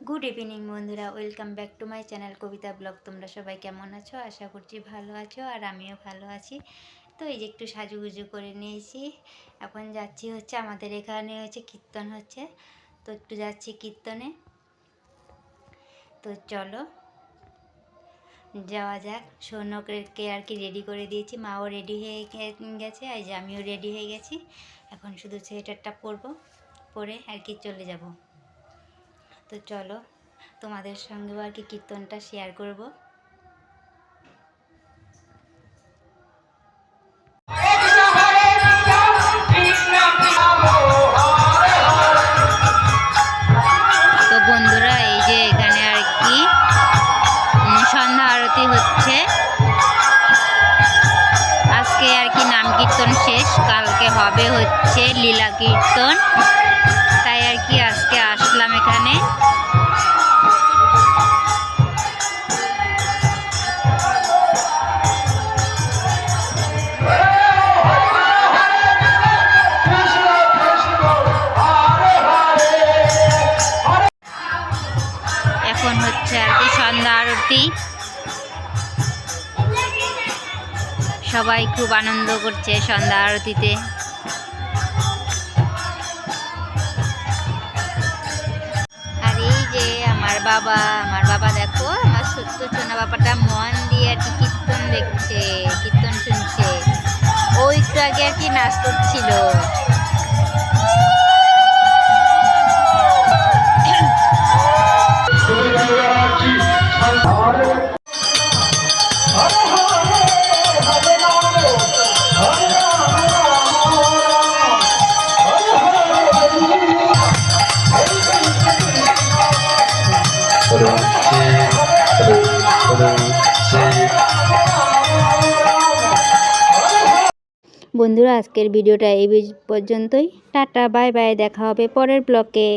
Good evening বন্ধুরা, welcome back to my channel Kabita blog. তোমরা সবাই কেমন আছো? আশা করছি ভালো আছো, আর আমিও ভালো আছি। তো এই যে একটু সাজুগুজু করে নিয়েছি, এখন যাচ্ছি হচ্ছে আমাদের এখানে হচ্ছে কীর্তন হচ্ছে, তো একটু যাচ্ছি কীর্তনে। তো চলো যাওয়া যাক। সৌনককে আর কি রেডি করে দিয়েছি, মাও রেডি হয়ে গেছে, এই যে আমিও রেডি হয়ে গেছি। এখন শুধু সোয়েটারটা পরবো, পরে আর কি চলে যাব। তো চলো তোমাদের সঙ্গেও আর কি কীর্তনটা শেয়ার করব। তো বন্ধুরা, এই যে এখানে আর কি সন্ধ্যা আরতি হচ্ছে। আজকে আর কি নাম কীর্তন শেষ, কালকে হবে হচ্ছে লীলা কীর্তন, তাই আর কি আজকে আসলাম এখানে। এখন হচ্ছে আর কি সন্ধ্যা আরতি, সবাই খুব আনন্দ করছে সন্ধ্যা আরতিতে। আর এই যে আমার বাবা দেখো, আমার ছোট্ট সোনা বাবাটা মন দিয়ে আর কি কীর্তন দেখছে, কীর্তন শুনছে। ও একটু আগে আর কি নাচ করছিল। বন্ধুরা, আজকের ভিডিওটা এই পর্যন্তই। টাটা, বাই বাই, দেখা হবে পরের ব্লগে।